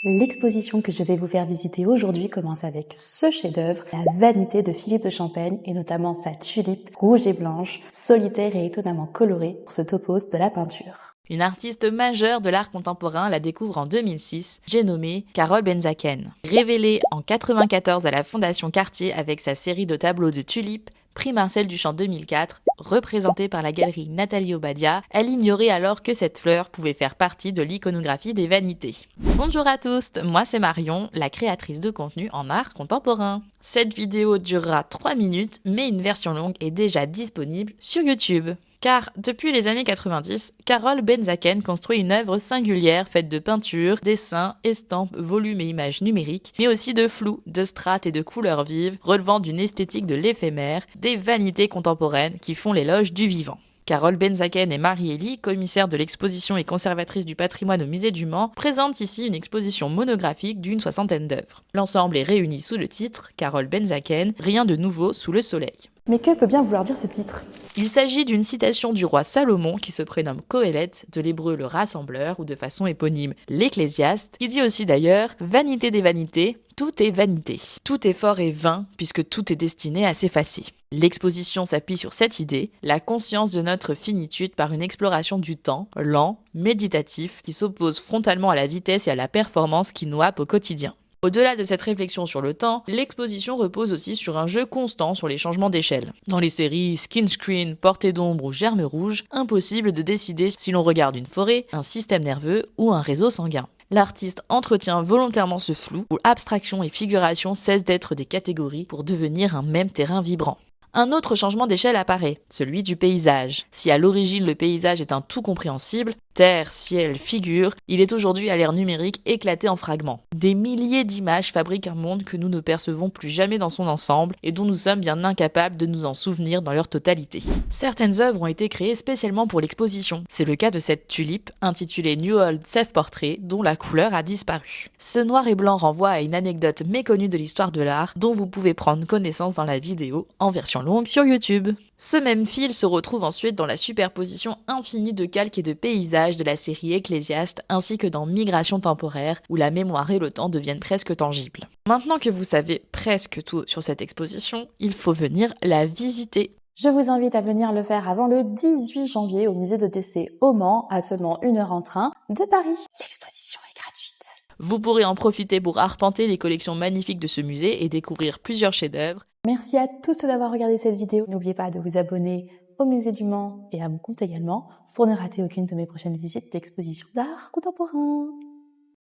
L'exposition que je vais vous faire visiter aujourd'hui commence avec ce chef-d'œuvre, la Vanité de Philippe de Champaigne et notamment sa tulipe rouge et blanche, solitaire et étonnamment colorée pour ce topos de la peinture. Une artiste majeure de l'art contemporain la découvre en 2006, j'ai nommé Carole Benzaken. Révélée en 1994 à la Fondation Cartier avec sa série de tableaux de tulipes, prix Marcel Duchamp 2004, représentée par la galerie Nathalie Obadia, elle ignorait alors que cette fleur pouvait faire partie de l'iconographie des vanités. Bonjour à tous, moi c'est Marion, la créatrice de contenu en art contemporain. Cette vidéo durera 3 minutes, mais une version longue est déjà disponible sur YouTube. Car depuis les années 90, Carole Benzaken construit une œuvre singulière faite de peintures, dessins, estampes, volumes et images numériques, mais aussi de flou, de strates et de couleurs vives, relevant d'une esthétique de l'éphémère, des vanités contemporaines qui font l'éloge du vivant. Carole Benzaken et Marie-Élie, commissaires de l'exposition et conservatrice du patrimoine au musée du Mans, présentent ici une exposition monographique d'une 60aine d'œuvres. L'ensemble est réuni sous le titre « Carole Benzaken, rien de nouveau sous le soleil ». Mais que peut bien vouloir dire ce titre ? Il s'agit d'une citation du roi Salomon qui se prénomme Qoéleth, de l'hébreu le rassembleur ou de façon éponyme l'Ecclésiaste, qui dit aussi d'ailleurs « Vanité des vanités, tout est vanité. Tout est fort et vain puisque tout est destiné à s'effacer ». L'exposition s'appuie sur cette idée, la conscience de notre finitude par une exploration du temps, lent, méditatif, qui s'oppose frontalement à la vitesse et à la performance qui nous happe au quotidien. Au-delà de cette réflexion sur le temps, l'exposition repose aussi sur un jeu constant sur les changements d'échelle. Dans les séries Skin Screen, Portée d'ombre ou Germe rouge, impossible de décider si l'on regarde une forêt, un système nerveux ou un réseau sanguin. L'artiste entretient volontairement ce flou où abstraction et figuration cessent d'être des catégories pour devenir un même terrain vibrant. Un autre changement d'échelle apparaît, celui du paysage. Si à l'origine le paysage est un tout compréhensible, terre, ciel, figure, il est aujourd'hui à l'ère numérique éclaté en fragments. Des milliers d'images fabriquent un monde que nous ne percevons plus jamais dans son ensemble et dont nous sommes bien incapables de nous en souvenir dans leur totalité. Certaines œuvres ont été créées spécialement pour l'exposition. C'est le cas de cette tulipe, intitulée New Old Self-Portrait, dont la couleur a disparu. Ce noir et blanc renvoie à une anecdote méconnue de l'histoire de l'art, dont vous pouvez prendre connaissance dans la vidéo en version longue sur YouTube. Ce même fil se retrouve ensuite dans la superposition infinie de calques et de paysages de la série Ecclésiaste ainsi que dans Migration temporaire où la mémoire et le temps deviennent presque tangibles. Maintenant que vous savez presque tout sur cette exposition, il faut venir la visiter. Je vous invite à venir le faire avant le 18 janvier au musée de Tessé au Mans, à seulement 1 heure en train de Paris. L'exposition est gratuite. Vous pourrez en profiter pour arpenter les collections magnifiques de ce musée et découvrir plusieurs chefs-d'œuvre. Merci à tous d'avoir regardé cette vidéo. N'oubliez pas de vous abonner au musée du Mans et à mon compte également pour ne rater aucune de mes prochaines visites d'expositions d'art contemporain.